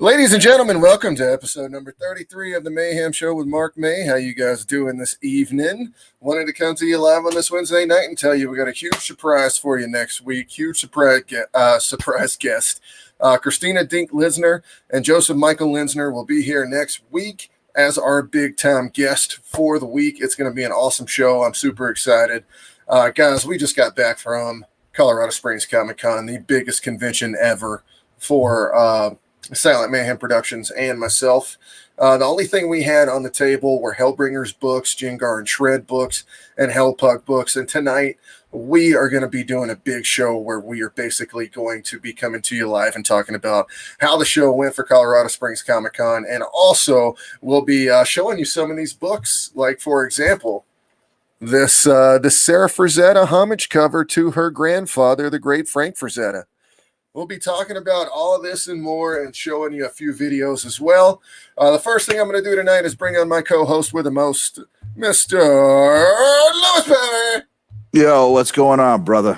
Ladies and gentlemen, welcome to episode number 33 of the Mayhem Show with Mark May. How you guys doing this evening? Wanted to come to you live on this Wednesday night and tell you we got a huge surprise for you next week. Huge surprise guest. Christina Dink Lisner and Joseph Michael Linsner will be here next week as our big-time guest for the week. It's going to be an awesome show. I'm super excited. Guys, we just got back from Colorado Springs Comic-Con, the biggest convention ever for Silent Mayhem Productions and myself. The only thing we had on the table were Hellbringers books, Jengar and Shred books, and Hellpug books. And tonight we are going to be doing a big show where we are basically going to be coming to you live and talking about how the show went for Colorado Springs Comic Con. And also we'll be showing you some of these books, like, for example, this Sarah Frazetta homage cover to her grandfather, the great Frank Frazetta. We'll be talking about all of this and more and showing you a few videos as well. The first thing I'm going to do tonight is bring on my co-host with the most, Mr. Lewis Perry. Yo, what's going on, brother?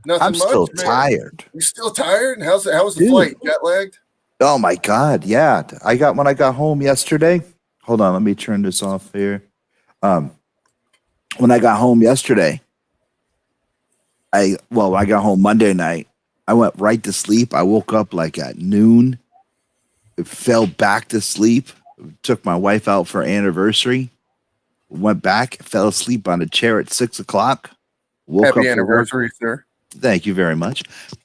I'm still tired. You still tired? How was the flight? Jet lagged? Oh my God, yeah. When I got home yesterday. Hold on, let me turn this off here. When I got home yesterday, I got home Monday night. I went right to sleep. I woke up like at noon. Fell back to sleep. Took my wife out for anniversary. Went back. Fell asleep on a chair at 6 o'clock. Happy anniversary, sir. Thank you very much.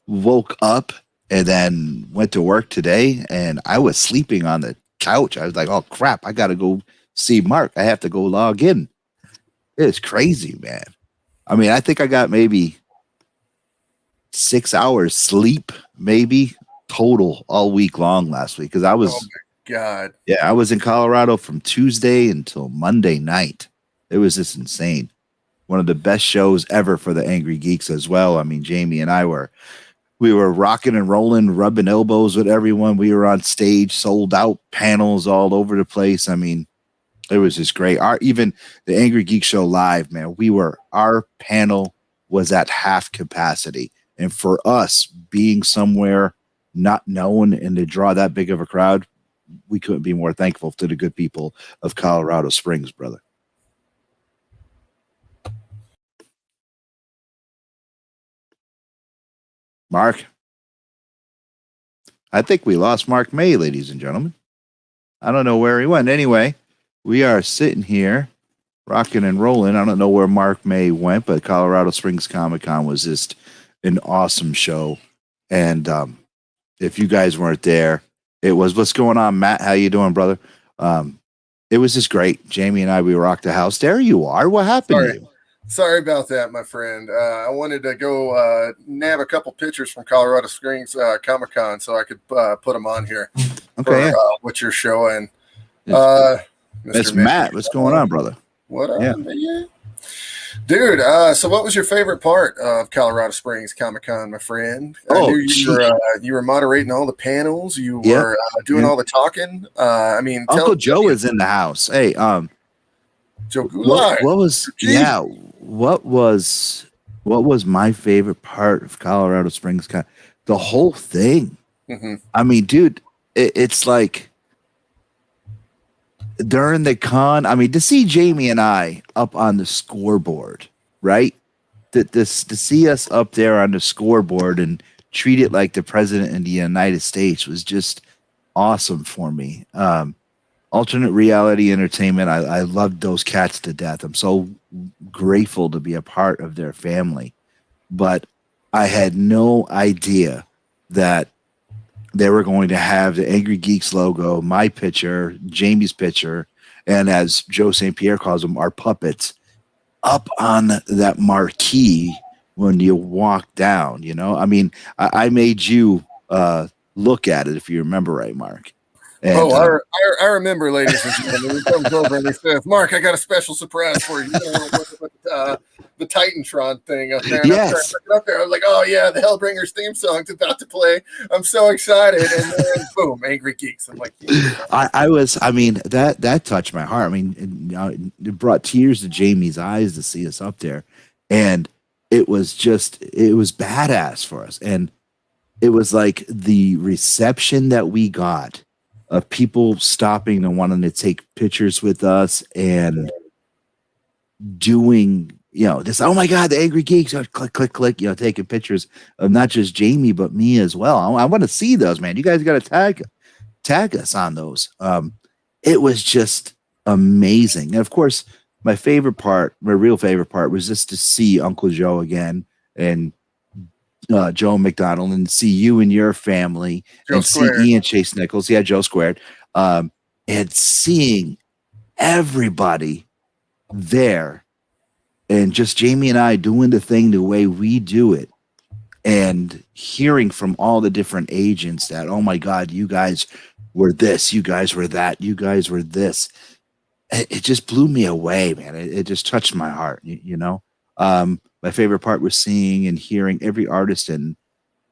Woke up and then went to work today. And I was sleeping on the couch. I was like, oh, crap. I got to go see Mark. I have to go log in. It's crazy, man. I mean, I think I got maybe 6 hours sleep, maybe total all week long last week. Cause I was, oh my God. Yeah, I was in Colorado from Tuesday until Monday night. It was just insane. One of the best shows ever for the Angry Geeks as well. I mean, Jamie and I we were rocking and rolling, rubbing elbows with everyone. We were on stage, sold out panels all over the place. I mean, it was just great. Even the Angry Geek Show live, man, our panel was at half capacity. And for us being somewhere not known and to draw that big of a crowd, we couldn't be more thankful to the good people of Colorado Springs, brother. Mark, I think we lost Mark May, ladies and gentlemen. I don't know where he went. Anyway, we are sitting here rocking and rolling. I don't know where Mark May went, but Colorado Springs Comic-Con was just an awesome show. And if you guys weren't there, it was. What's going on, Matt? How you doing, brother? It was just great. Jamie and I, we rocked the house. There you are. What happened to you? Sorry about that, my friend. I wanted to go nab a couple pictures from Colorado Springs Comic-Con so I could put them on here okay, for what you're showing. It's Matt. What's going on, brother? What up, man? Dude, so what was your favorite part of Colorado Springs Comic-Con, my friend? I knew you were moderating all the panels. You were doing all the talking. I mean, Uncle Joe is in the house. Hey, Joe Goulart. What was my favorite part of Colorado Springs Con? The whole thing. Mm-hmm. I mean, dude, it's like during the con, I mean, to see Jamie and I up on the scoreboard, right? To see us up there on the scoreboard and treat it like the president of the United States was just awesome for me. Alternate reality entertainment. I loved those cats to death. I'm so grateful to be a part of their family, but I had no idea that they were going to have the Angry Geeks logo, my picture, Jamie's picture, and as Joe St. Pierre calls them, our puppets, up on that marquee when you walk down, you know? I mean, I made you look at it, if you remember right, Mark. And, I remember, ladies and gentlemen. He comes over and he says, Mark, I got a special surprise for you. The Titantron thing up there. Yes. Up there. I was like, oh, yeah, the Hellbringers theme song's about to play. I'm so excited. And then, boom, Angry Geeks. I'm like, that touched my heart. I mean, it brought tears to Jamie's eyes to see us up there. And it was badass for us. And it was like the reception that we got of people stopping and wanting to take pictures with us and doing, this, oh my God, the Angry Geeks, click, click, click, taking pictures of not just Jamie, but me as well. I want to see those, man. You guys got to tag us on those. It was just amazing. And of course, my real favorite part was just to see Uncle Joe again and Joe McDonald and see you and your family Joe and Squared. see Ian Chase Nichols. Yeah, Joe Squared. And seeing everybody there and just Jamie and I doing the thing the way we do it and hearing from all the different agents that, oh my God, you guys were this, you guys were that, you guys were this. It just blew me away, man. It just touched my heart, my favorite part was seeing and hearing every artist, and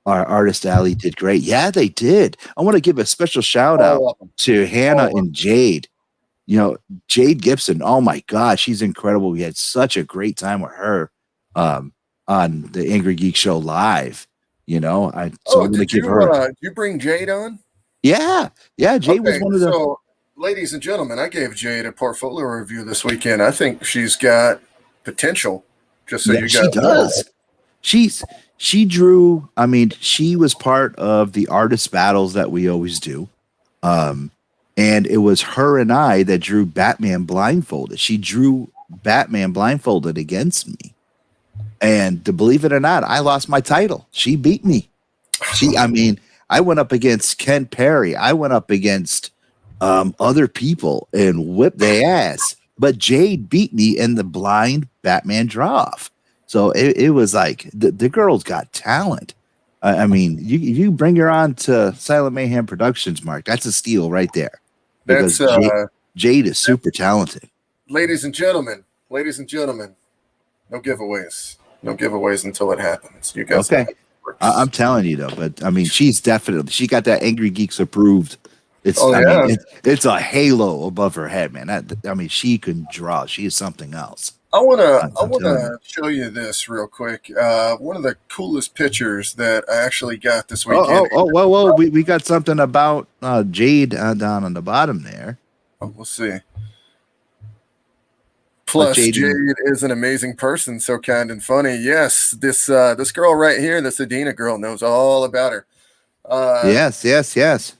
our artist alley did great. Yeah, they did. I want to give a special shout out to Hannah and Jade. Jade Gibson. Oh my God, she's incredible. We had such a great time with her on the Angry Geek Show live. I'm going to give her. Did you bring Jade on? Yeah. Jade was one of the. So, ladies and gentlemen, I gave Jade a portfolio review this weekend. I think she's got potential. Just so you guys she does. Know. She drew. I mean, she was part of the artist battles that we always do. And it was her and I that drew Batman blindfolded. She drew Batman blindfolded against me. And to believe it or not, I lost my title. She beat me. I went up against Ken Perry. I went up against other people and whipped their ass. But Jade beat me in the blind Batman draw-off. So it was like the girl's got talent. You bring her on to Silent Mayhem Productions, Mark. That's a steal right there. Because Jade is super talented. Ladies and gentlemen, no giveaways. No giveaways until it happens. You guys. Okay. I'm telling you, though. But, she got that Angry Geeks approved. It's a halo above her head, man. She can draw. She is something else. I wanna show you this real quick. One of the coolest pictures that I actually got this weekend. Whoa! We got something about Jade down on the bottom there. Oh, we'll see. Plus, Jade is an amazing person, so kind and funny. Yes, this girl right here, this Adina girl, knows all about her. Yes.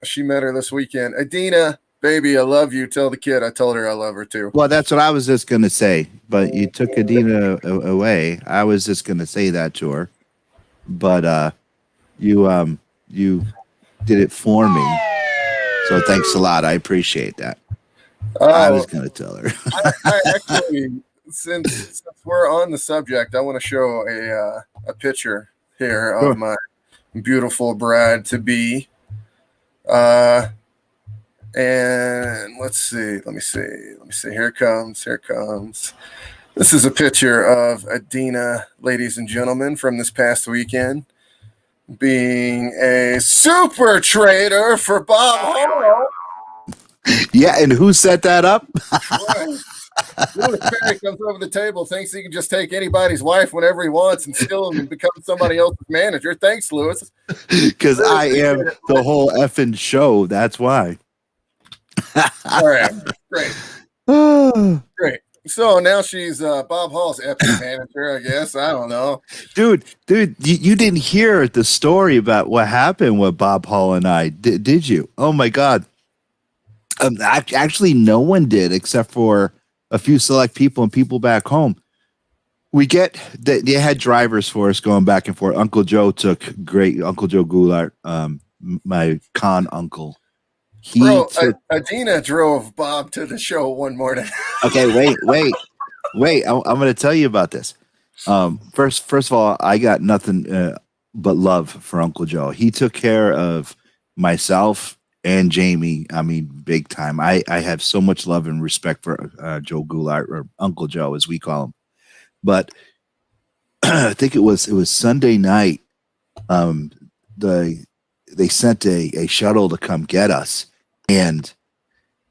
She met her this weekend. Adina, baby, I love you. Tell the kid I told her I love her too. Well, that's what I was just going to say, but you took Adina away. I was just going to say that to her, but you did it for me. So thanks a lot. I appreciate that. I was going to tell her. I actually, since we're on the subject, I want to show a picture here of my beautiful bride to be. And let's see. Let me see. Here it comes. This is a picture of Adina, ladies and gentlemen, from this past weekend, being a super trader for Bob Hall. Yeah, and who set that up? Right. Louis Perry comes over the table, thinks he can just take anybody's wife whenever he wants and steal them and become somebody else's manager. Thanks, Louis. Because I am the whole effing show. That's why. All right. Great. Great. So now she's Bob Hall's epic manager, I guess. I don't know. Dude, you didn't hear the story about what happened with Bob Hall and I, did you? Oh, my God. Actually, no one did except for a few select people and people back home. They had drivers for us going back and forth. Uncle Joe Goulart, my con uncle. Adina drove Bob to the show one morning. Okay, wait. I'm going to tell you about this. First of all, I got nothing but love for Uncle Joe. He took care of myself and Jamie, big time. I have so much love and respect for Joe Goulart, or Uncle Joe, as we call him. But I think it was Sunday night. They sent a shuttle to come get us, and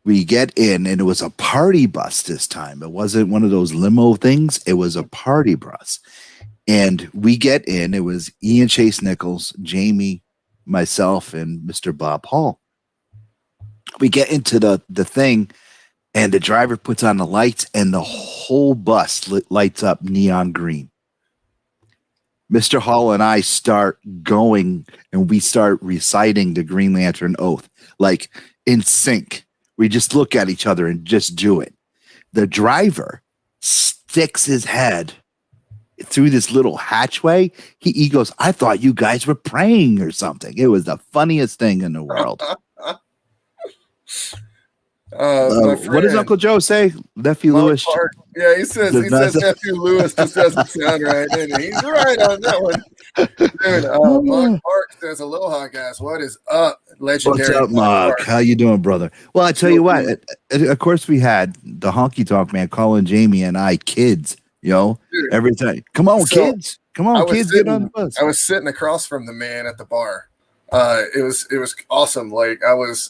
we get in, and it was a party bus this time. It wasn't one of those limo things. It was a party bus, and we get in. It was Ian Chase Nichols, Jamie, myself, and Mr. Bob Hall. We get into the thing, and the driver puts on the lights, and the whole bus lights up neon green. Mr. Hall and I start going, and we start reciting the Green Lantern Oath, like in sync. We just look at each other and just do it. The driver sticks his head through this little hatchway. He goes, I thought you guys were praying or something. It was the funniest thing in the world. What does Uncle Joe say? Nephew Lewis. Yeah, he says Nephew Lewis just doesn't sound right. And he's right on that one. Dude, Mark Park says, aloha, guys. What is up? Legendary. What's up, Mark? How you doing, brother? Well, I tell you what, of course we had the honky tonk man calling Jamie and I kids, dude, every time. Come on, kids. Come on, kids, get on the bus. I was sitting across from the man at the bar. It was awesome. Like I was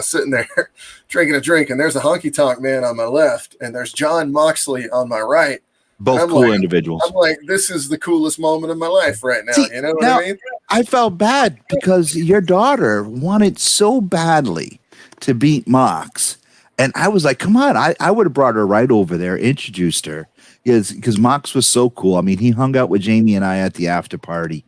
sitting there drinking a drink, and there's a honky tonk man on my left, and there's John Moxley on my right. Both cool individuals. I'm like, this is the coolest moment of my life right now. You know what I mean? I felt bad because your daughter wanted so badly to beat Mox. And I was like, come on. I would have brought her right over there, introduced her. Because Mox was so cool. I mean, he hung out with Jamie and I at the after party.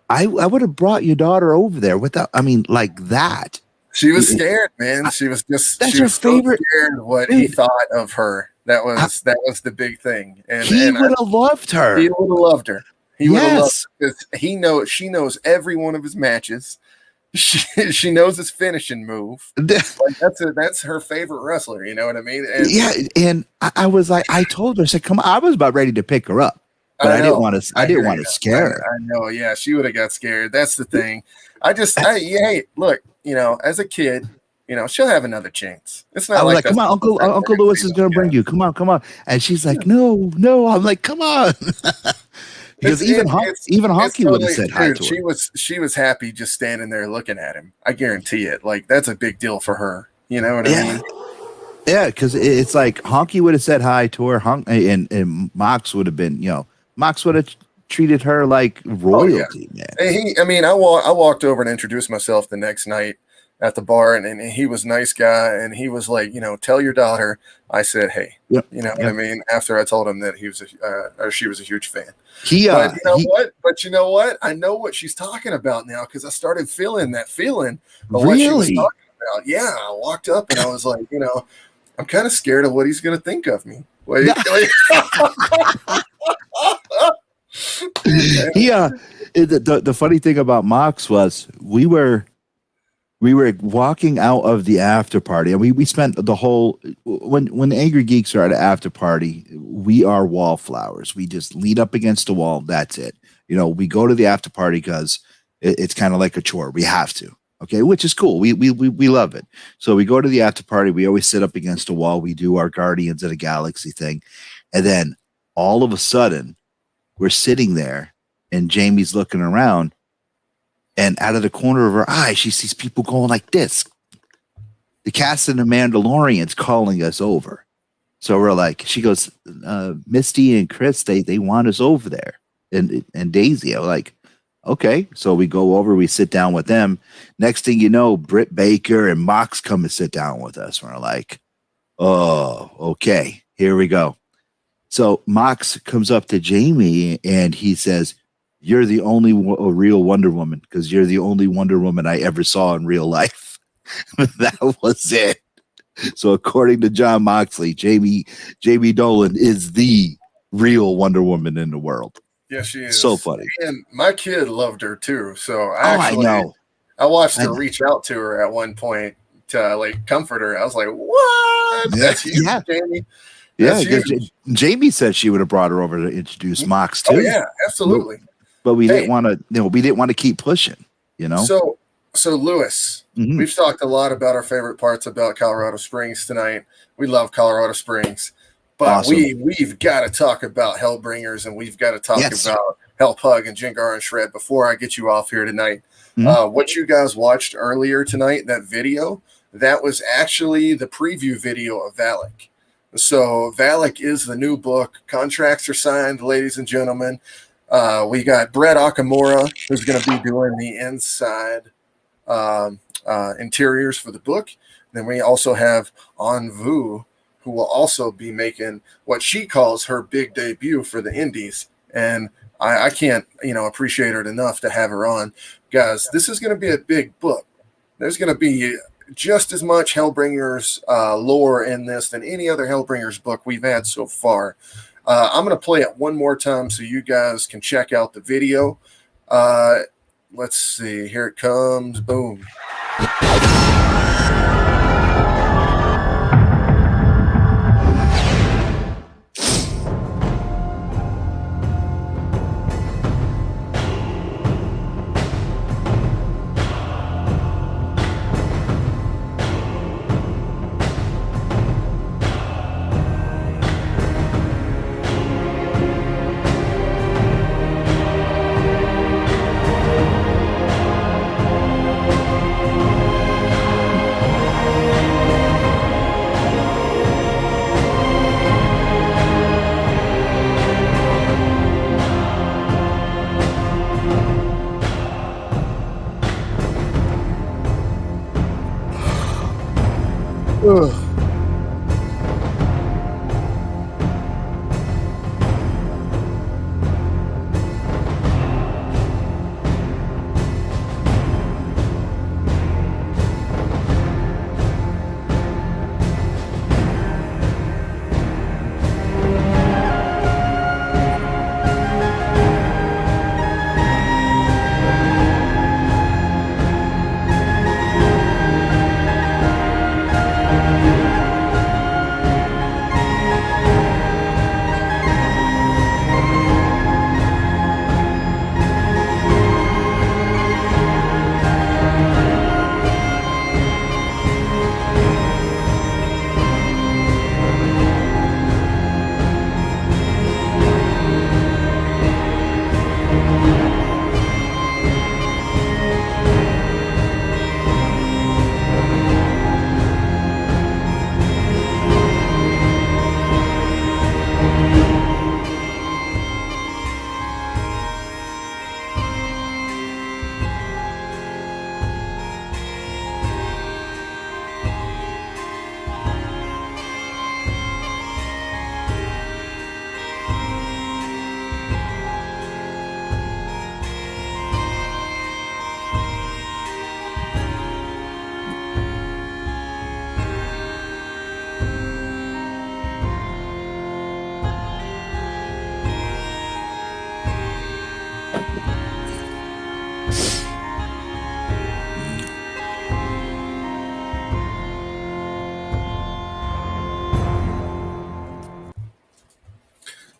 I would have brought your daughter over there like that. She was scared, man. She was her favorite. So scared what he thought of her. That was the big thing. And he would have loved her. He would have loved her. He would have loved her because she knows every one of his matches. She knows his finishing move. Like that's her favorite wrestler. You know what I mean? And I was like, I told her, I said, come on. I was about ready to pick her up. But I didn't want to scare her. I know, yeah, she would have got scared. That's the thing. Hey, look, as a kid, she'll have another chance. It's not. I was like, come on, Uncle Lewis is going to bring you. Come on, and she's like, no. I'm like, come on, because even Honky would have said hi to her. She was happy just standing there looking at him. I guarantee it. Like that's a big deal for her. You know what I mean? Yeah, because it's like Honky would have said hi to her, and Mox would have been, Mox would have treated her like royalty, man. And I walked over and introduced myself the next night at the bar, and he was a nice guy, and he was like, tell your daughter I said hey. Yep. You know what I mean? After I told him that he was or she was a huge fan. But you know what? I know what she's talking about now because I started feeling that feeling of what she was talking about. Yeah, I walked up and I was like, I'm kind of scared of what he's going to think of me. The funny thing about Mox was we were walking out of the after party, and we spent the whole when Angry Geeks are at an after party, we are wallflowers. We just lean up against the wall. That's it. We go to the after party because it's kind of like a chore. We have to. Okay, which is cool. We love it. So we go to the after party. We always sit up against a wall. We do our Guardians of the Galaxy thing. And then all of a sudden, we're sitting there and Jamie's looking around, and out of the corner of her eye, she sees people going like this. The cast of the Mandalorian's calling us over. So we're like, she goes, Misty and Chris, they want us over there. And Daisy, I'm like, okay, so we go over, we sit down with them. Next thing you know, Britt Baker and Mox come and sit down with us. We're like, oh, okay, here we go. So Mox comes up to Jamie and he says, you're the only real Wonder Woman because you're the only Wonder Woman I ever saw in real life. That was it. So according to John Moxley, Jamie Dolan is the real Wonder Woman in the world. Yeah, she is. So funny. And my kid loved her too. So I know. I watched her reach out to her at one point to comfort her. I was like, what? That's huge, Jamie. Yeah, because Jamie said she would have brought her over to introduce Mox too. Oh yeah, absolutely. But we didn't want to. We didn't want to keep pushing. So Lewis, we've talked a lot about our favorite parts about Colorado Springs tonight. We love Colorado Springs. But awesome. We've got to talk about Hellbringers, and we've got to talk about Hellpug and Jengar and Shred before I get you off here tonight. What you guys watched earlier tonight, that video, that was actually the preview video of Valak. So Valak is the new book. Contracts are signed, ladies and gentlemen. We got Brett Okamura, who's going to be doing the inside interiors for the book. Then we also have Envu, who will also be making what she calls her big debut for the Indies. And I can't, appreciate her enough to have her on. Guys, this is going to be a big book. There's going to be just as much Hellbringers lore in this than any other Hellbringers book we've had so far. I'm going to play it one more time so you guys can check out the video. Let's see. Here it comes. Boom. Ugh.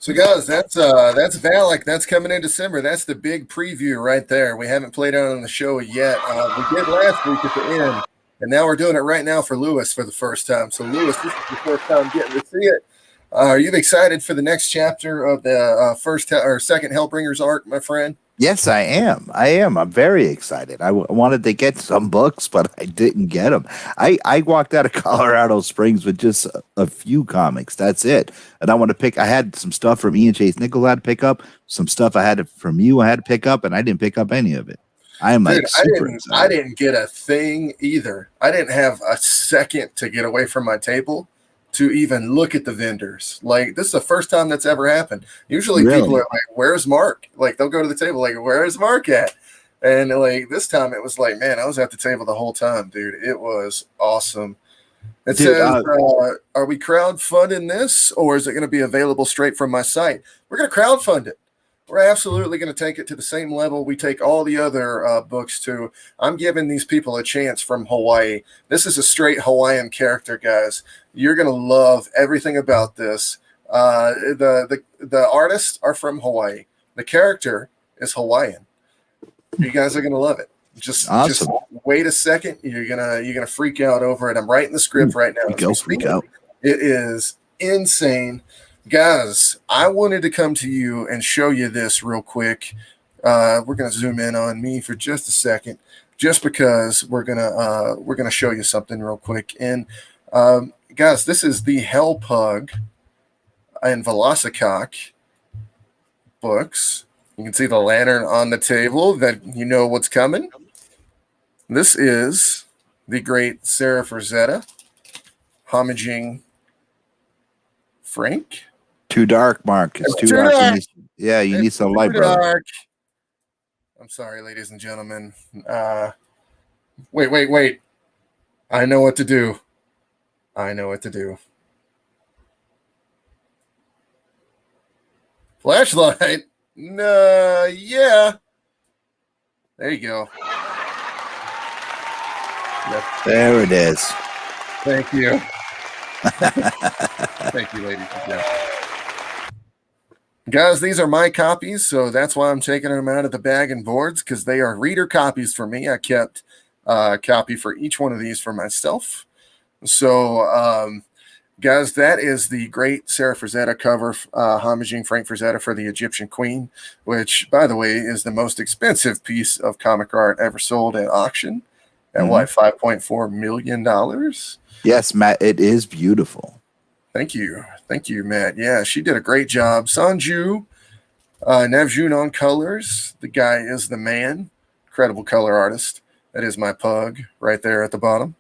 So, guys, that's Valak. That's coming in December. That's the big preview right there. We haven't played it on the show yet. We did last week at the end, and now we're doing it right now for Lewis for the first time. So, Lewis, this is your first time getting to see it. Are you excited for the next chapter of the first or second Hellbringers arc, my friend? Yes, I am. I'm very excited. I wanted to get some books, but I didn't get them. I walked out of Colorado Springs with just a few comics. That's it. And I had some stuff from Ian Chase Nichols I had to pick up, some stuff I had from you I had to pick up, and I didn't pick up any of it. I am like super excited. I didn't get a thing either. I didn't have a second to get away from my table to even look at the vendors. Like, this is the first time that's ever happened. Usually people are like, where's Mark? Like, they'll go to the table like, where's Mark at? And like this time it was like, man, I was at the table the whole time, dude. It was awesome. It says, are we crowdfunding this, or is it going to be available straight from my site? We're going to crowdfund it. We're absolutely going to take it to the same level we take all the other books to. I'm giving these people a chance from Hawaii. This is a straight Hawaiian character, guys. You're going to love everything about this. The artists are from Hawaii. The character is Hawaiian. You guys are going to love it. Just wait a second. You're gonna freak out over it. I'm writing the script right now. Freak out. It is insane. Guys, I wanted to come to you and show you this real quick. We're going to zoom in on me for just a second, just because we're gonna show you something real quick. And guys, this is the Hell Pug and Velocicock books. You can see the lantern on the table that you know what's coming. This is the great Sarah Frazetta, homaging Frank. Too dark, Mark. It's too dark. You need some light, brother. I'm sorry, ladies and gentlemen. Wait. I know what to do. Flashlight. No, yeah. There you go. Yep. There it is. Thank you. Thank you, ladies and gentlemen. Guys, these are my copies, so that's why I'm taking them out of the bag and boards, because they are reader copies for me. I kept a copy for each one of these for myself. So, guys, that is the great Sarah Frazetta cover, homaging Frank Frazetta for the Egyptian Queen, which, by the way, is the most expensive piece of comic art ever sold at auction at $5.4 million? Yes, Matt, it is beautiful. Thank you, Matt. Yeah, she did a great job. Sanju, Navjun on colors. The guy is the man. Incredible color artist. That is my pug right there at the bottom.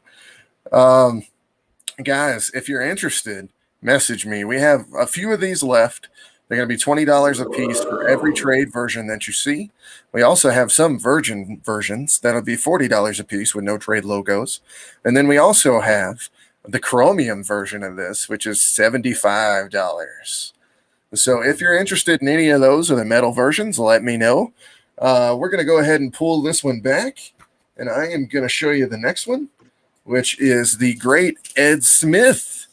Guys, if you're interested, message me. We have a few of these left. They're going to be $20 a piece for every trade version that you see. We also have some virgin versions that'll be $40 a piece with no trade logos. And then we also have the chromium version of this, which is $75. So if you're interested in any of those or the metal versions, let me know. We're going to go ahead and pull this one back, and I am going to show you the next one, which is the great Ed Smith.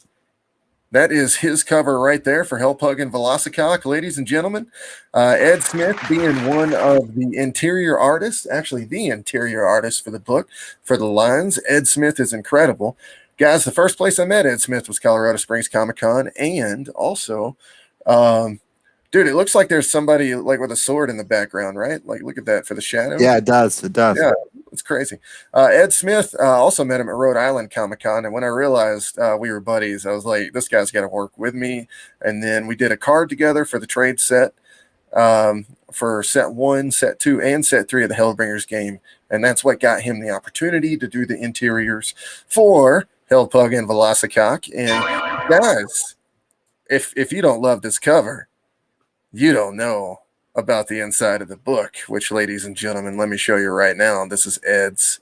That is his cover right there for Hellpug and Velocicock, ladies and gentlemen. Ed Smith being one of the interior artists, actually the interior artist for the book, for the lines. Ed Smith is incredible. Guys, the first place I met Ed Smith was Colorado Springs Comic-Con, and also, dude, it looks like there's somebody like with a sword in the background, right? Like, look at that for the shadow. Yeah, it does. Yeah, it's crazy. Ed Smith, also met him at Rhode Island Comic-Con, and when I realized we were buddies, I was like, this guy's got to work with me. And then we did a card together for the trade set, for set 1, set 2, and set 3 of the Hellbringers game. And that's what got him the opportunity to do the interiors for Hellpug and Velocicock. And guys, if you don't love this cover, you don't know about the inside of the book, which, ladies and gentlemen, let me show you right now. This is Ed's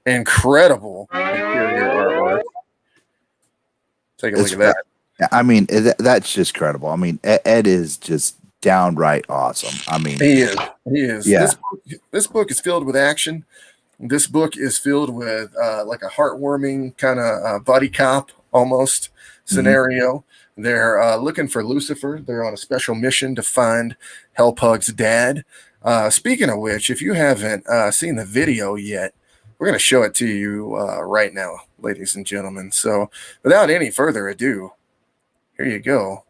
incredible interior artwork. Take a look at that. I mean, that's just credible. I mean, Ed is just downright awesome. I mean, he is. Yeah. This book is filled with action. This book is filled with like a heartwarming kind of buddy cop almost scenario. They're looking for Lucifer. They're on a special mission to find Hellpug's dad. Speaking of which, if you haven't seen the video yet, we're going to show it to you right now, ladies and gentlemen. So without any further ado, here you go.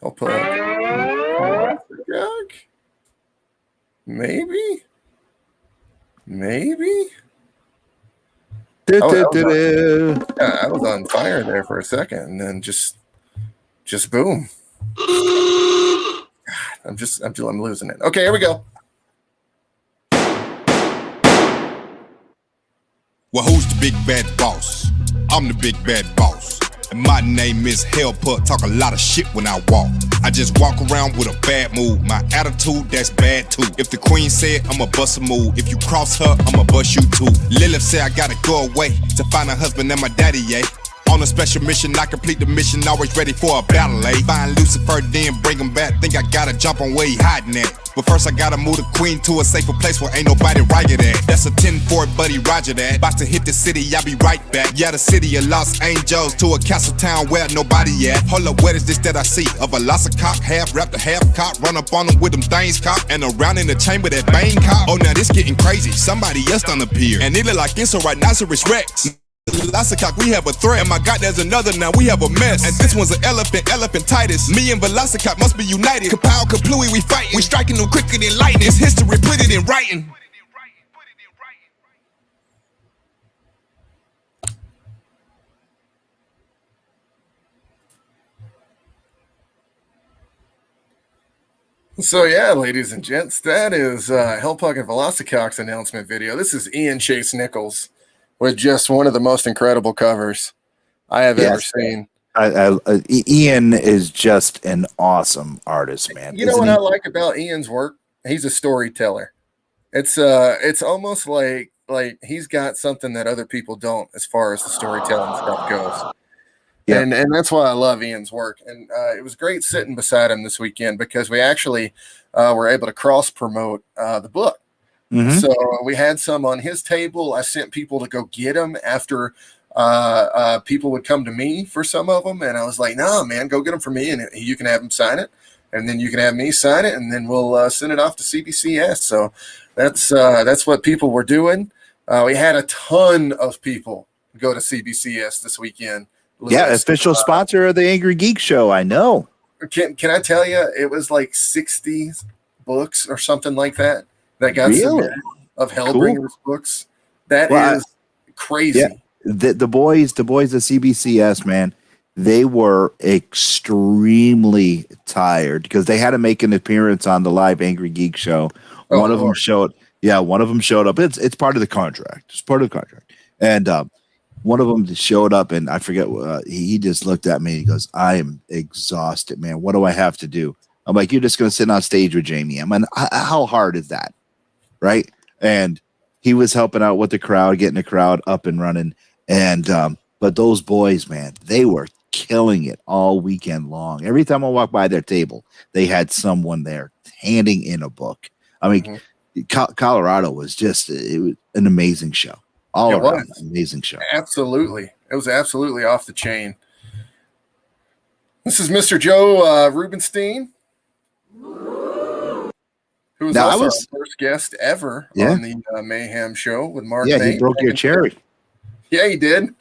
Hellpug. Maybe. I was on fire there for a second, and then just boom. I'm losing it. Okay, here we go. Well, who's the big bad boss? I'm the big bad boss. And my name is Hellpug. Talk a lot of shit when I walk. I just walk around with a bad mood. My attitude, that's bad too. If the queen said I'ma bust a move, if you cross her, I'ma bust you too. Lilith said I gotta go away to find a husband and my daddy, yeah. On a special mission, I complete the mission, always ready for a battle, eh? Find Lucifer, then bring him back. Think I gotta jump on where he hiding at. But first I gotta move the queen to a safer place where ain't nobody riot at. That's a 10-4, buddy, roger that. About to hit the city, I'll be right back. Yeah, the city of Los Angeles to a castle town where nobody at. Hold up, what is this that I see? A Velocicock, half raptor, half cop. Run up on him with them things cock. And around in the chamber, that bang cop. Oh, now this getting crazy. Somebody else done appear. And it look like it's a rhinoceros Rex. Velocicock, we have a threat. And my God, there's another now, we have a mess. And this one's an elephantitis. Me and Velocicock must be united. Kapow, kaplooey, we fighting. We striking them quicker than lightning. It's history, put it in writing. So yeah, ladies and gents, that is Hellpug and Velocicox announcement video. This is Ian Chase Nichols with just one of the most incredible covers I have ever Yes. seen. Ian is just an awesome artist, man. You know what I like about Ian's work? He's a storyteller. It's almost like he's got something that other people don't as far as the storytelling stuff goes. Yeah. And that's why I love Ian's work. And it was great sitting beside him this weekend because we actually were able to cross promote the book. Mhm. So we had some on his table. I sent people to go get them after people would come to me for some of them. And I was like, no, man, go get them for me. And you can have them sign it. And then you can have me sign it. And then we'll send it off to CBCS. So that's what people were doing. We had a ton of people go to CBCS this weekend. Yeah, official sponsor of the Angry Geek Show. I know. Can I tell you, it was like 60 books or something like that got Really? submitted of Hellbringers books. That is crazy. Yeah, the boys at CBCS, man, they were extremely tired because they had to make an appearance on the live Angry Geek Show. One of them showed up. It's part of the contract. It's part of the contract. And one of them showed up, and I forget. He just looked at me. And he goes, "I am exhausted, man. What do I have to do?" I'm like, "You're just going to sit on stage with Jamie." I mean, how hard is that, right? And he was helping out with the crowd, getting the crowd up and running. And but those boys, man, they were killing it all weekend long. Every time I walked by their table, they had someone there handing in a book. I mean, Colorado was just it was an amazing show. All around, amazing show. Absolutely. It was absolutely off the chain. This is Mr. Joe Rubenstein, who was also our first guest ever on the Mayhem Show with Mark. Yeah, he broke your cherry. Yeah, he did.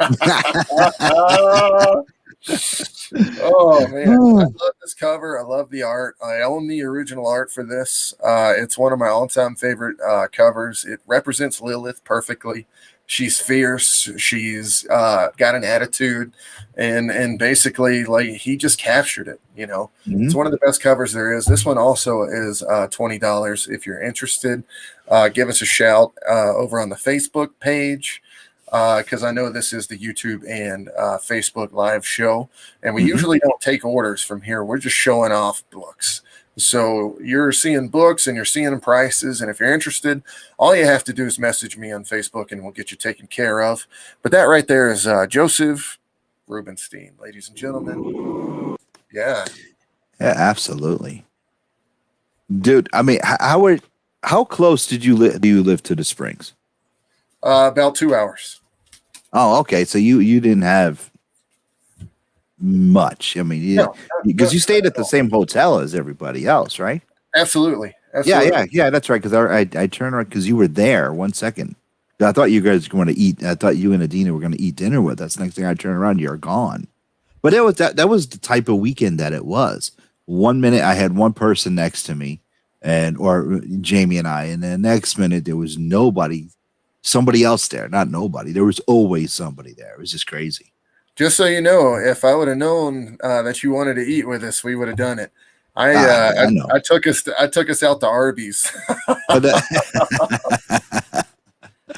Oh man, I love this cover. I love the art. I own the original art for this. It's one of my all-time favorite covers. It represents Lilith perfectly. She's fierce. She's got an attitude, and basically, like, he just captured it. You know, it's one of the best covers there is. This one also is $20 if you're interested. Give us a shout over on the Facebook page. Because I know this is the YouTube and Facebook live show, and we usually don't take orders from here. We're just showing off books. So you're seeing books and you're seeing prices, and if you're interested, all you have to do is message me on Facebook, and we'll get you taken care of. But that right there is Joseph Rubenstein, ladies and gentlemen. Yeah, absolutely, dude. I mean, how close do you live to the Springs? About 2 hours. Oh, okay. So you didn't have much. I mean, because you stayed at the same hotel as everybody else, right? Absolutely. Yeah. That's right. Because I turned around because you were there 1 second. I thought you guys were going to eat. I thought you and Adina were going to eat dinner with us. Next thing I turned around, you're gone. But that was the type of weekend that it was. 1 minute I had one person next to me, or Jamie and I, and the next minute there was nobody. Somebody else there, not nobody. There was always somebody there. It was just crazy. Just so you know, if I would have known that you wanted to eat with us, we would have done it. I took us out to Arby's.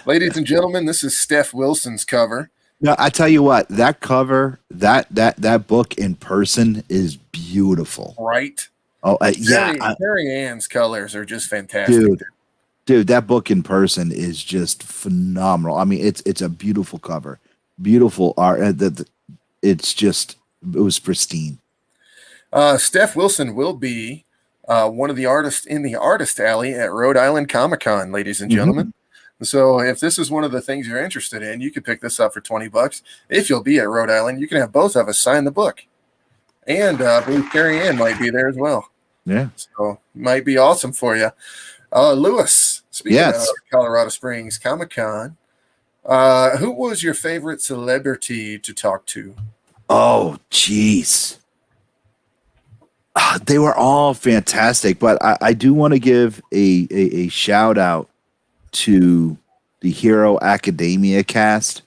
Ladies and gentlemen, this is Steph Wilson's cover. No, I tell you what, that cover, that book in person is beautiful. Right? Oh, yeah. Carrie Ann's colors are just fantastic. Dude, that book in person is just phenomenal. I mean, it's a beautiful cover, beautiful art. It was pristine. Steph Wilson will be one of the artists in the Artist Alley at Rhode Island Comic-Con, ladies and gentlemen. So if this is one of the things you're interested in, you could pick this up for $20. If you'll be at Rhode Island, you can have both of us sign the book. And I believe Carrie Ann might be there as well. Yeah. So might be awesome for you. Lewis, speaking of Colorado Springs Comic-Con, who was your favorite celebrity to talk to? Oh, jeez. They were all fantastic, but I do want to give a shout out to the Hero Academia cast,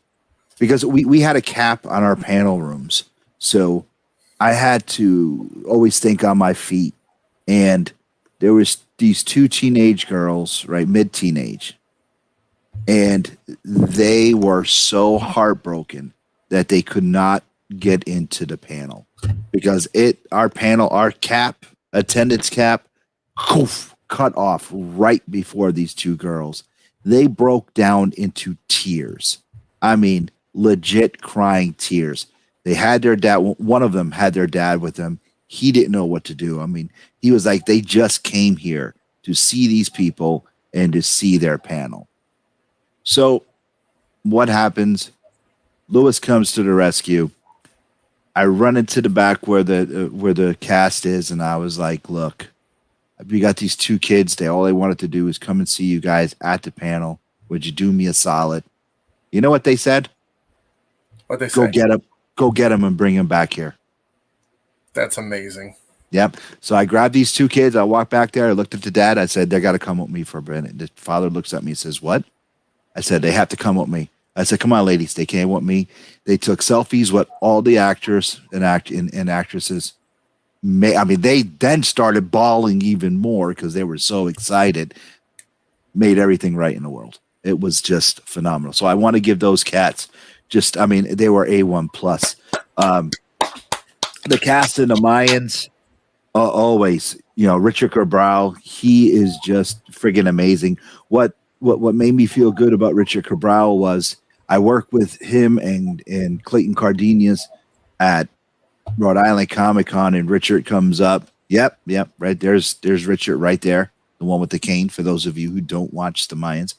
because we had a cap on our panel rooms. So I had to always think on my feet. And there was these two teenage girls, right, mid-teenage, and they were so heartbroken that they could not get into the panel because our attendance cap, cut off right before these two girls. They broke down into tears. I mean, legit crying tears. They had their dad. One of them had their dad with them. He didn't know what to do. I mean, he was like, they just came here to see these people and to see their panel. So what happens? Lewis comes to the rescue. I run into the back where the cast is, and I was like, look, we got these two kids. All they wanted to do is come and see you guys at the panel. Would you do me a solid? You know what they said? What they Go said? Go get him and bring him back here. That's amazing. Yep. So I grabbed these two kids. I walked back there. I looked at the dad. I said, they got to come with me for a minute. The father looks at me and says, what? I said, they have to come with me. I said, come on, ladies. They came with me. They took selfies with all the actors and actresses. They then started bawling even more because they were so excited. Made everything right in the world. It was just phenomenal. So I want to give those cats they were A1 plus. The cast in the Mayans, always, Richard Cabral, he is just friggin' amazing. What made me feel good about Richard Cabral was I worked with him and Clayton Cardenas at Rhode Island Comic Con, and Richard comes up. Yep, right there's Richard right there, the one with the cane. For those of you who don't watch the Mayans,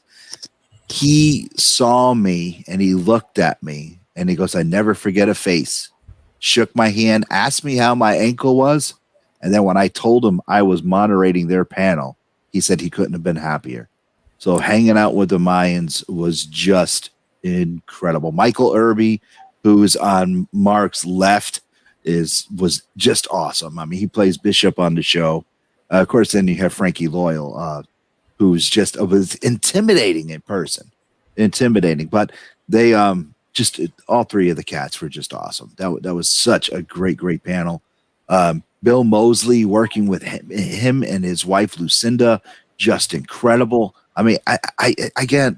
he saw me and he looked at me and he goes, I never forget a face. Shook my hand, asked me how my ankle was, and then when I told him I was moderating their panel, he said he couldn't have been happier. So hanging out with the Mayans was just incredible. Michael Irby, who's on Mark's left, was just awesome. I mean, he plays Bishop on the show. Of course, then you have Frankie Loyal, who's just was intimidating in person, but they just all three of the cats were just awesome. That was such a great panel. Bill Mosley working with him and his wife Lucinda, just incredible. I mean, I get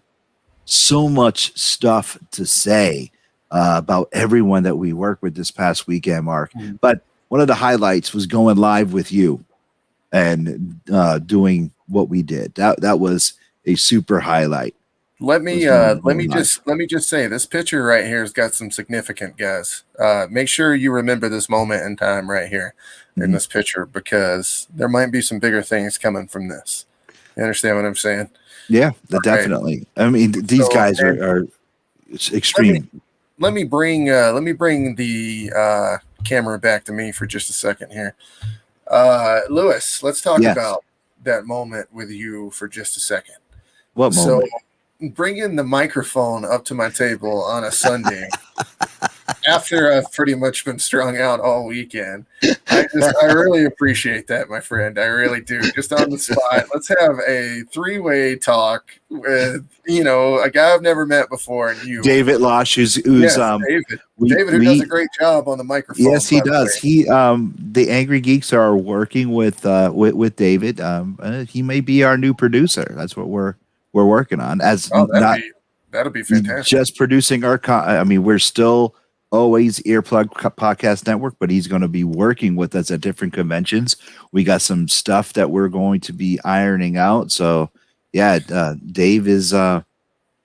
so much stuff to say about everyone that we worked with this past weekend, Mark. Mm-hmm. But one of the highlights was going live with you and doing what we did. That was a super highlight. Let me just say this picture right here has got some significant, guys. Make sure you remember this moment in time right here in this picture, because there might be some bigger things coming from this. You understand what I'm saying? Yeah, definitely. I mean, these guys are extreme. Let me bring the camera back to me for just a second here. Lewis, let's talk about that moment with you for just a second. What moment? So, bringing the microphone up to my table on a Sunday after I've pretty much been strung out all weekend. I really appreciate that, my friend. I really do. Just on the spot. Let's have a three-way talk with, a guy I've never met before, and you. David Losh, who's David, who does a great job on the microphone. Yes, he does. The Angry Geeks are working with David. He may be our new producer. That's what we're working on. That'll be fantastic. Just producing our we're still always Earplug Podcast Network, but he's going to be working with us at different conventions. We got some stuff that we're going to be ironing out. So Dave is going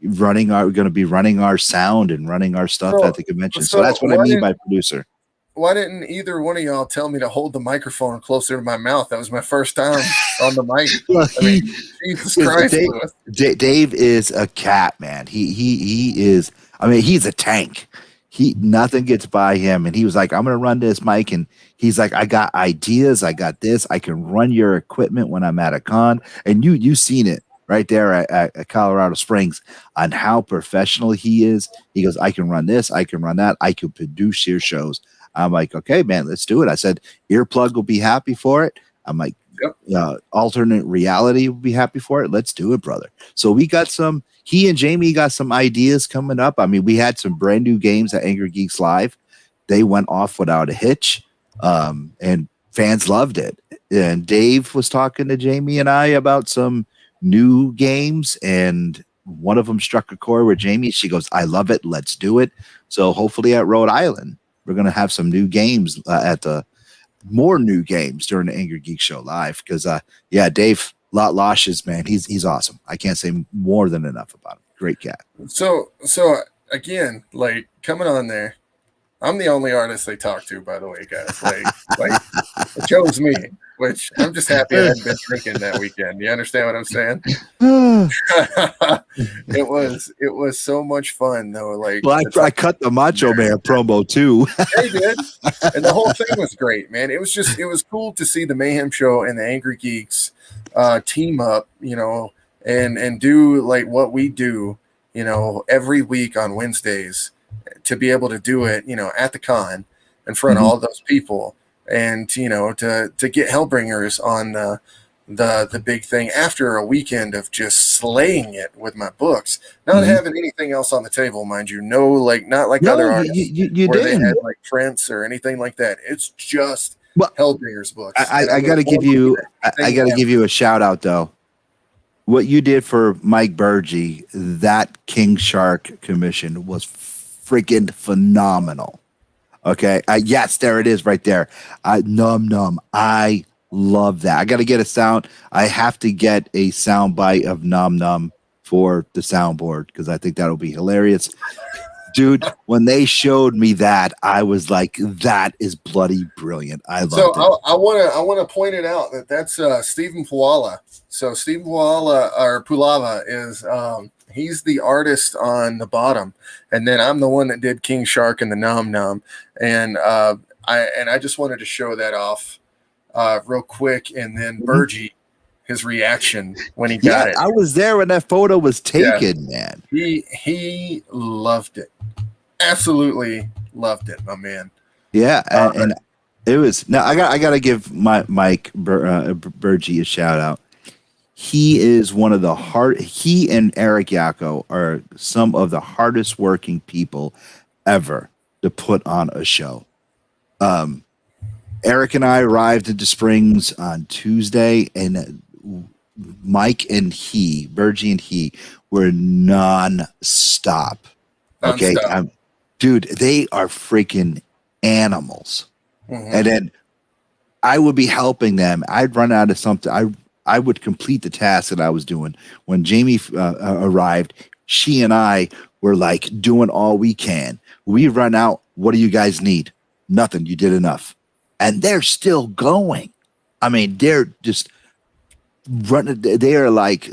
to be running our sound and running our stuff at the convention. So that's what I mean by producer. Why didn't either one of y'all tell me to hold the microphone closer to my mouth? That was my first time on the mic. Jesus Christ, Dave is a cat, man. He is. I mean, he's a tank. Nothing gets by him, and he was like, "I'm going to run this mic," and he's like, "I got ideas. I got this. I can run your equipment when I'm at a con." And you seen it right there at Colorado Springs on how professional he is. He goes, "I can run this. I can run that. I can produce your shows." I'm like, okay, man, let's do it. I said, Earplug will be happy for it. I'm like, alternate reality will be happy for it. Let's do it, brother. So we got he and Jamie got some ideas coming up. I mean, we had some brand new games at Angry Geeks Live. They went off without a hitch. And fans loved it. And Dave was talking to Jamie and I about some new games, and one of them struck a chord with Jamie. She goes, I love it. Let's do it. So hopefully at Rhode Island, we're going to have some new games more new games during the Angry Geek Show live. Because, Dave Loshes, man, he's awesome. I can't say more than enough about him. Great cat. So again, like coming on there, I'm the only artist they talk to, by the way, guys. Like it chose me, which I'm just happy I hadn't been drinking that weekend. You understand what I'm saying? It was so much fun though. Like, well, I cut the Macho Man promo too. They did, and the whole thing was great, man. It was cool to see the Mayhem Show and the Angry Geeks team up, and do like what we do, every week on Wednesdays. To be able to do it, at the con in front of all those people, and to get Hellbringers on the big thing after a weekend of just slaying it with my books, not having anything else on the table, mind you, not like other artists you where did. They had like Prince or anything like that. It's just Hellbringers books. I gotta give you a shout out though. What you did for Mike Burgee, that King Shark commission was freaking phenomenal. Okay. Yes, there it is right there. Num. I love that. I got to get a sound. I have to get a sound bite of Num for the soundboard because I think that'll be hilarious. Dude, when they showed me that, I was like, that is bloody brilliant. I loved it. I want to point it out that's Stephen Puala. So Stephen Pulava is he's the artist on the bottom, and then I'm the one that did King Shark and the Num, and I just wanted to show that off real quick, and then Burgee, his reaction when he got it. I was there when that photo was taken, man. He loved it, absolutely loved it, my man. Yeah, and it was. Now I got to give Mike Burgee a shout out. He is one of the he and Eric Yako are some of the hardest working people ever to put on a show. Eric and I arrived at the Springs on Tuesday, and Mike and Burgee and he were non-stop. Okay. Dude, they are freaking animals. And then I would be helping them. I'd run out of something. I would complete the task that I was doing. When Jamie arrived, she and I were like doing all we can. We run out. What do you guys need? Nothing. You did enough. And they're still going. I mean, they're just running. They are like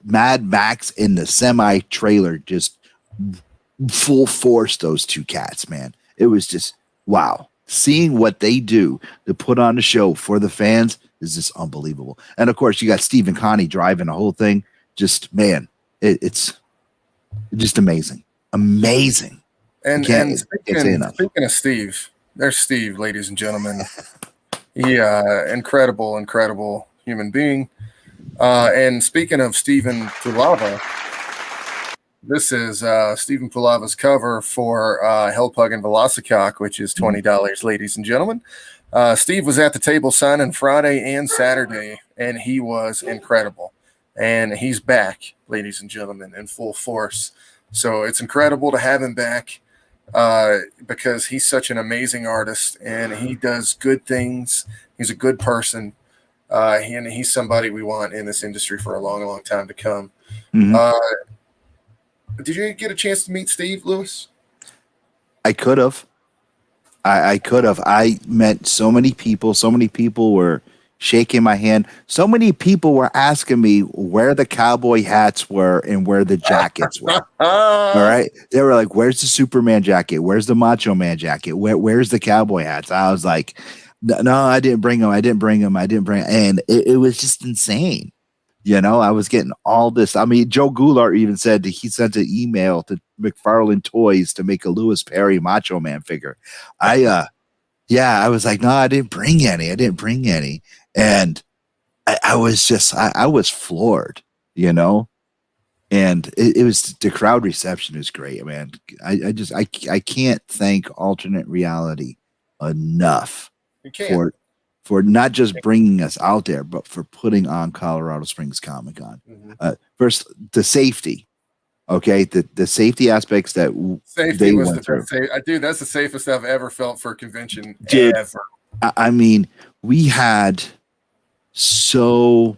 Mad Max in the semi trailer, just full force. Those two cats, man. It was just wow. Seeing what they do to put on the show for the fans is just unbelievable. And of course, you got Steve and Connie driving the whole thing. Just man, it's just amazing, amazing. And speaking of Steve, there's Steve, ladies and gentlemen. He incredible human being. And speaking of Stephen Pulava, this is Stephen Pulava's cover for Hellpug and Velocicock, which is $20, ladies and gentlemen. Steve was at the table signing Friday and Saturday, and he was incredible. And he's back, ladies and gentlemen, in full force. So it's incredible to have him back because he's such an amazing artist, and he does good things. He's a good person, and he's somebody we want in this industry for a long, long time to come. Did you get a chance to meet Steve, Lewis? I could have. I could have. I met so many people. So many people were shaking my hand. So many people were asking me where the cowboy hats were and where the jackets were. All right. They were like, where's the Superman jacket? Where's the Macho Man jacket? Where's the cowboy hats? I was like, no, I didn't bring them. And it was just insane. I was getting all this. I mean, Joe Goulart even said that he sent an email to McFarlane Toys to make a Louis Perry Macho Man figure. I was like, no, I didn't bring any. And I was floored, and it was, the crowd reception is great, man. I can't thank Alternate Reality enough for not just bringing us out there, but for putting on Colorado Springs Comic Con. First, the safety. Okay, the safety aspects that Safety they was went the through. best. Dude, that's the safest I've ever felt for a convention Dude, ever. I mean, we had our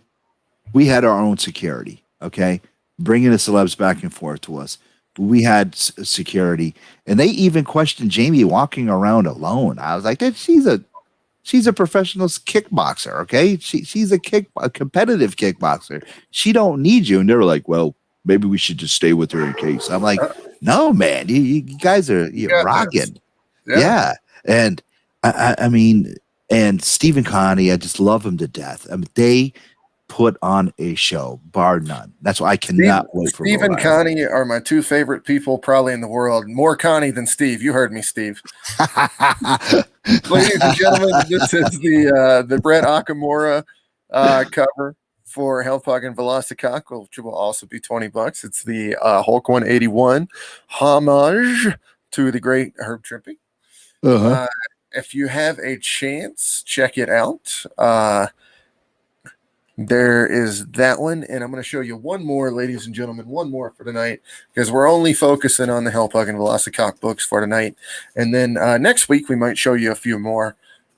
own security. Okay, bringing the celebs back and forth to us. We had security, and they even questioned Jamie walking around alone. I was like, she's a professional kickboxer. Okay, she's a competitive kickboxer. She don't need you. And they were like, well, maybe we should just stay with her in case. I'm like, no, man, you guys are rocking. Yeah. And I mean, and Stephen Connie, I just love him to death. I mean, they put on a show, bar none. That's why I cannot wait for Steve and Connie are my two favorite people probably in the world. More Connie than Steve. You heard me, Steve. Ladies and gentlemen, this is the Brett Akamura cover for Hellpug and Velocicock, which will also be $20. It's the Hulk 181 homage to the great Herb Trimpe. If you have a chance, check it out. There is that one, and I'm going to show you one more, ladies and gentlemen, one more for tonight, because we're only focusing on the Hellpug and Velocicock books for tonight. And then next week, we might show you a few more.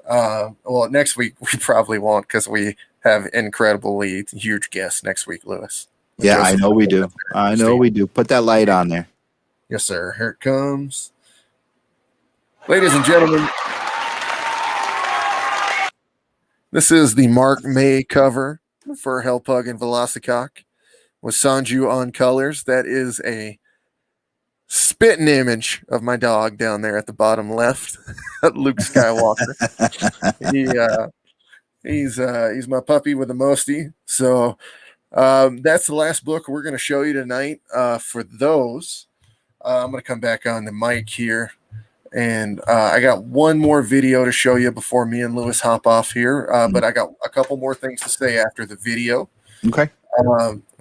Well, next week, we probably won't, because we have incredibly huge guests next week, Lewis. Yeah, Joseph, I know we do. I know we do. Put that light on there. Yes, sir. Here it comes. Ladies and gentlemen, this is the Mark May cover for Hellpug and Velocicock with Sanju on colors. That is a spitting image of my dog down there at the bottom left, Luke Skywalker. He's my puppy with a mosty. So that's the last book we're going to show you tonight. For those, I'm going to come back on the mic here. And I got one more video to show you before me and Lewis hop off here. But I got a couple more things to say after the video. Okay.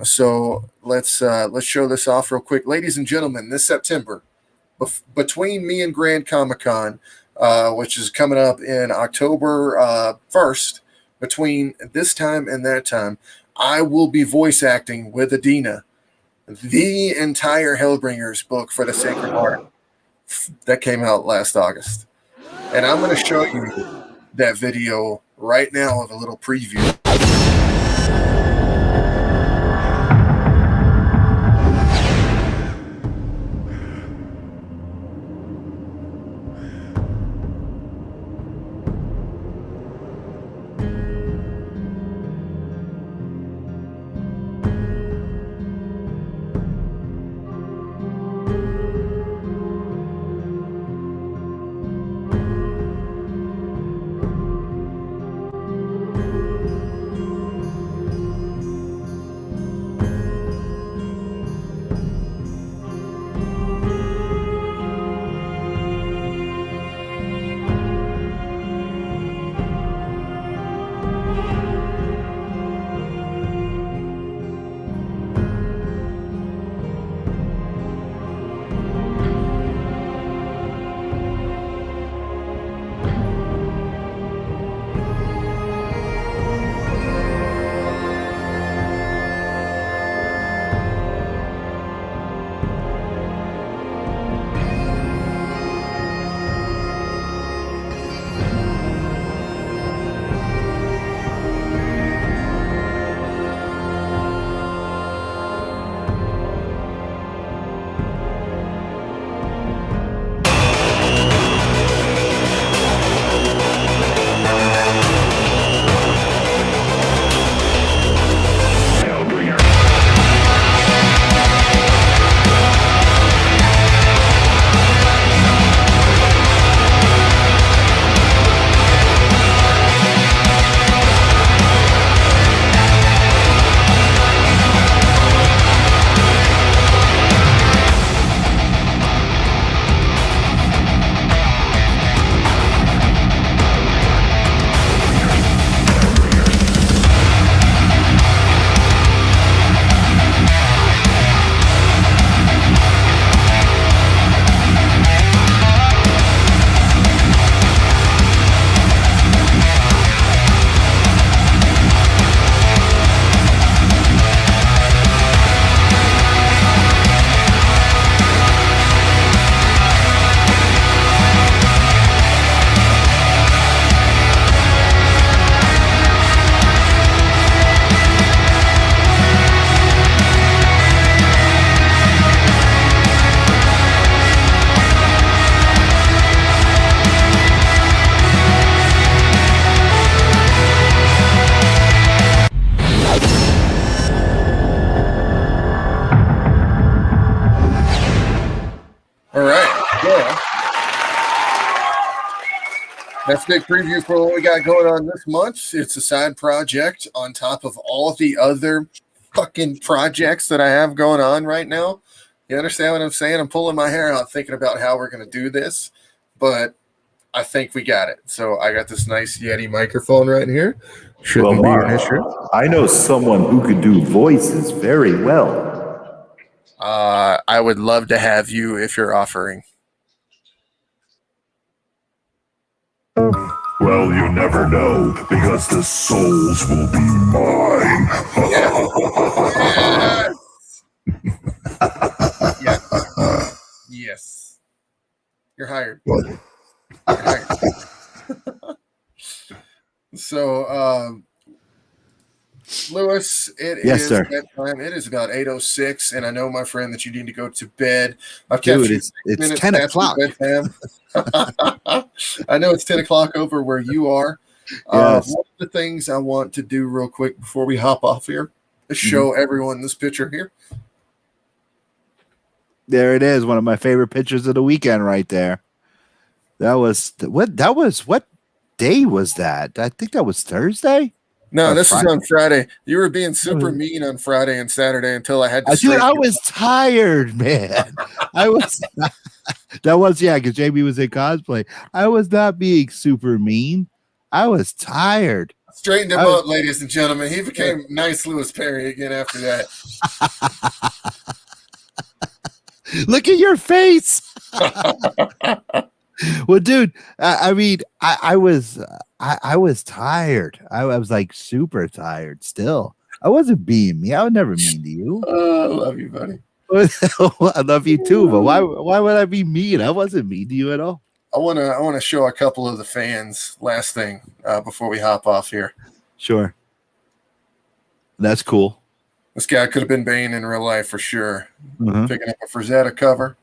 So let's show this off real quick. Ladies and gentlemen, this September, between me and Grand Comic-Con, which is coming up in October 1st, between this time and that time, I will be voice acting with Adina, the entire Hellbringers book for the Sacred Heart that came out last August. And I'm going to show you that video right now with a little preview. That's a big preview for what we got going on this month. It's a side project on top of all the other fucking projects that I have going on right now. You understand what I'm saying? I'm pulling my hair out thinking about how we're going to do this, but I think we got it. So I got this nice Yeti microphone right here. Well, Mark, I know someone who could do voices very well. I would love to have you if you're offering. Well, you never know, because the souls will be mine. Yes. Yes. You're hired. You're hired. So, Lewis, it Yes, is sir. bedtime. It is about 8:06, and I know, my friend, that you need to go to bed. I've Dude, kept you it's 6 minutes 10 past o'clock. your bedtime. I know it's 10 o'clock over where you are. Yes. One of the things I want to do real quick before we hop off here is show everyone this picture here. There it is. One of my favorite pictures of the weekend right there. What day was that? I think that was Thursday. No, Or this is Friday? on Friday. You were being super mean on Friday and Saturday until I had to. Dude, straighten I you was tired, man. I was. Because Jamie was in cosplay. I was not being super mean. I was tired. Straightened him up, ladies and gentlemen. He became nice Lewis Perry again after that. Look at your face. Well, dude, I was tired. I was like super tired still. I wasn't being me. I would never mean to you. I love you, buddy. I love you too, but why would I be mean? I wasn't mean to you at all. I wanna show a couple of the fans last thing before we hop off here. Sure. That's cool. This guy could have been Bane in real life for sure. Mhm. Picking up a Frazetta cover.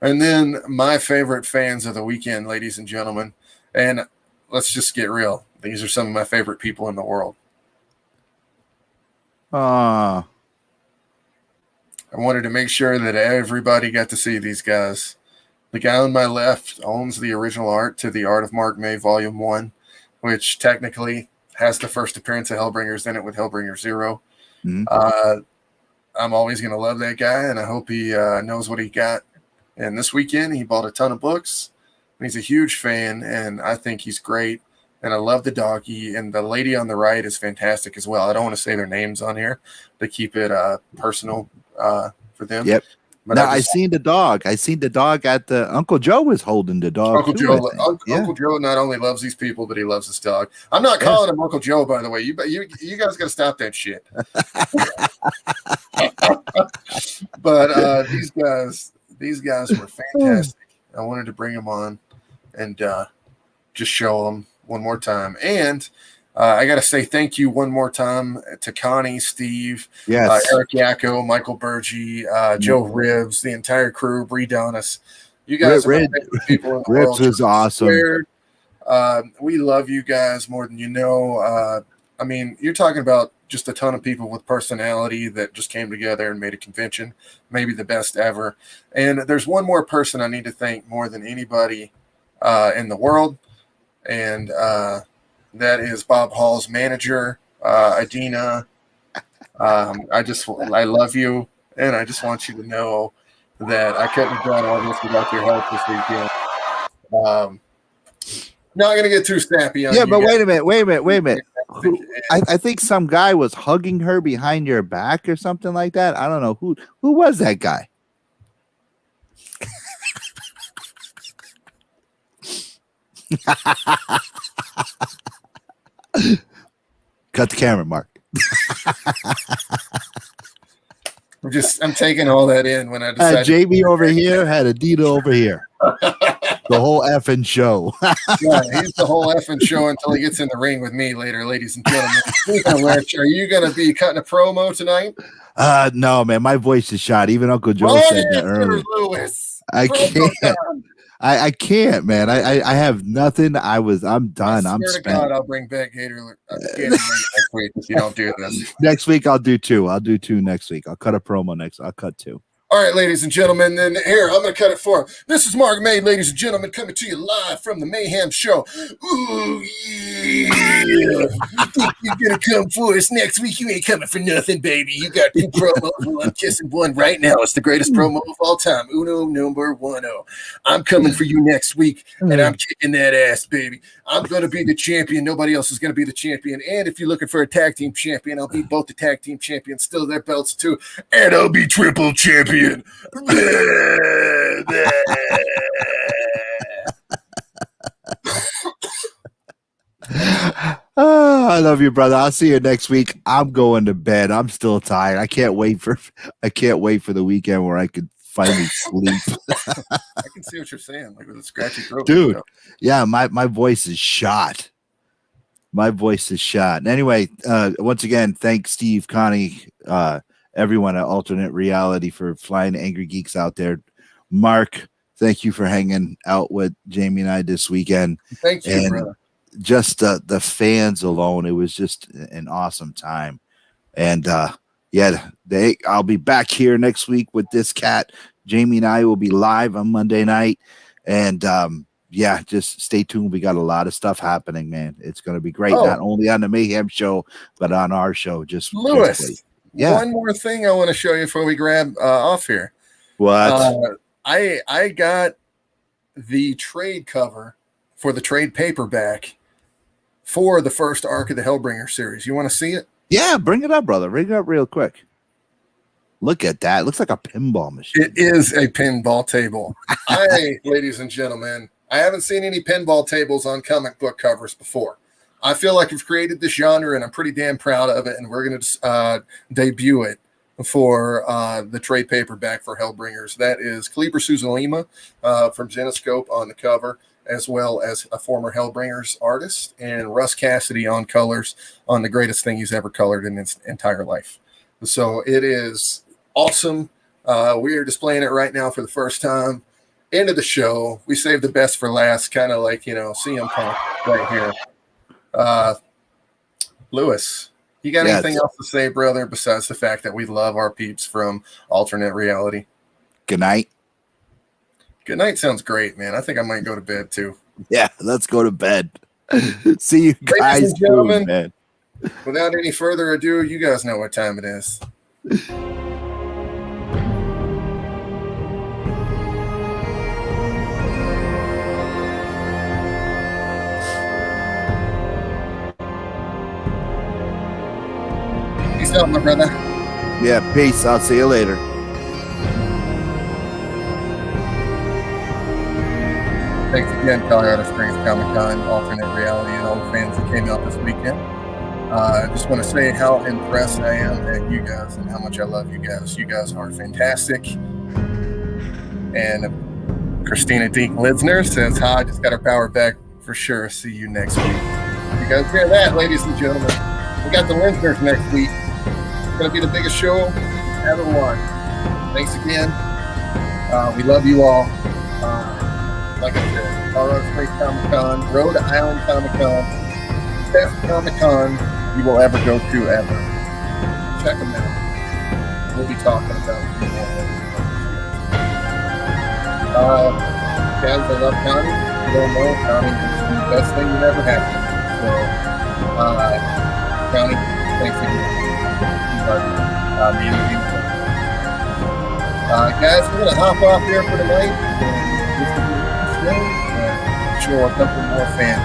And then my favorite fans of the weekend, ladies and gentlemen. And let's just get real. These are some of my favorite people in the world. Ah, I wanted to make sure that everybody got to see these guys. The guy on my left owns the original art to The Art of Mark May Volume 1, which technically has the first appearance of Hellbringers in it with Hellbringer 0. Mhm. I'm always going to love that guy, and I hope he knows what he got. And this weekend, he bought a ton of books, and he's a huge fan, and I think he's great. And I love the doggy, and the lady on the right is fantastic as well. I don't want to say their names on here to keep it personal for them. Yep. But Now I seen the dog. I seen the dog at the Uncle Joe was holding the dog. Uncle too, Joe. I think. Uncle Joe not only loves these people, but he loves this dog. I'm not calling him Uncle Joe, by the way. You guys got to stop that shit. But these guys were fantastic. I wanted to bring them on and just show them one more time. And I got to say thank you one more time to Connie, Steve, Yes. Eric Yacko, Michael Burgee, Joe Ribbs, the entire crew, Bree Donis. You guys are my favorite people in the Ribbs world. is awesome. We love you guys more than you know. I mean, you're talking about just a ton of people with personality that just came together and made a convention, maybe the best ever. And there's one more person I need to thank more than anybody in the world, and that is Bob Hall's manager, Adina. I love you, and I just want you to know that I couldn't have done all this without your help this weekend. Not going to get too snappy on Yeah, you but guys. wait a minute. I think some guy was hugging her behind your back or something like that. I don't know who was that guy. Cut the camera, Mark. I'm taking all that in when I decided. JB over here had a Dita over here. The whole effing show. Yeah, he's the whole effing show until he gets in the ring with me later, ladies and gentlemen. Speaking of which, are you going to be cutting a promo tonight? No, man, my voice is shot. Even Uncle Joe said that earlier. Lewis. I Promo can't. time. I can't, man. I have nothing. I'm done. I I'm swear to spent. God, I'll bring back Gator next week if you don't do this. Next week I'll do two. I'll do two next week. I'll cut a promo next. I'll cut two. All right, ladies and gentlemen, then here, I'm going to cut it for him. This is Mark May, ladies and gentlemen, coming to you live from the Mayhem Show. Ooh, yeah. You think you're going to come for us next week? You ain't coming for nothing, baby. You got 2 promos. Well, I'm kissing one right now. It's the greatest promo of all time. Uno number 10. I'm coming for you next week, and I'm kicking that ass, baby. I'm going to be the champion. Nobody else is going to be the champion. And if you're looking for a tag team champion, I'll be both the tag team champions, still their belts too, and I'll be triple champion. Oh, I love you, brother. I'll see you next week. I'm going to bed. I'm still tired. I can't wait for the weekend where I could finally sleep. I can see what you're saying, like with a scratchy throat, dude. Yeah, my voice is shot. My voice is shot. And anyway, once again, thanks Steve, Connie, everyone at Alternate Reality for flying Angry Geeks out there. Mark, thank you for hanging out with Jamie and I this weekend. Thank you, brother. Just the fans alone, it was just an awesome time. And I'll be back here next week with this cat. Jamie and I will be live on Monday night. And just stay tuned. We got a lot of stuff happening, man. It's going to be great. Not only on the Mayhem Show, but on our show. Just Lewis. One more thing I want to show you before we grab off here. What? I got the trade cover for the trade paperback for the first arc of the Hellbringer series. You want to see it? Yeah, bring it up, brother. Bring it up real quick. Look at that. It looks like a pinball machine. It is a pinball table. Ladies and gentlemen, I haven't seen any pinball tables on comic book covers before. I feel like we've created this genre, and I'm pretty damn proud of it, and we're going to debut it for the trade paperback for Hellbringers. That is Kleber Suzalima from Zenoscope on the cover, as well as a former Hellbringers artist, and Russ Cassidy on colors on the greatest thing he's ever colored in his entire life. So it is awesome. We are displaying it right now for the first time. End of the show. We saved the best for last, kind of like, CM Punk right here. Lewis, you got anything else to say, brother, besides the fact that we love our peeps from Alternate Reality? Good night. Good night sounds great, man. I think I might go to bed too. Yeah, let's go to bed. See you guys, ladies and gentlemen, man. Without any further ado, you guys know what time it is. Peace out, my brother. Yeah, peace. I'll see you later. Thanks again, Colorado Springs Comic-Con, Alternate Reality, and all the fans that came out this weekend. I just want to say how impressed I am at you guys and how much I love you guys. You guys are fantastic. And Christina Deke Lidsner says, hi, just got our power back for sure. See you next week. You guys hear that, ladies and gentlemen? We got the Lidsners next week. It's going to be the biggest show ever won. Thanks again. We love you all. Like I said, Colorado Springs Comic-Con, Rhode Island Comic-Con, best Comic-Con you will ever go to ever. Check them out. We'll be talking about it more. Guys, I love Connie. You don't know, Connie is the best thing that ever happened. So, Connie, thanks again. Love you. Me and the people. Guys, we're going to hop off here for tonight. And I'm sure a couple more fans.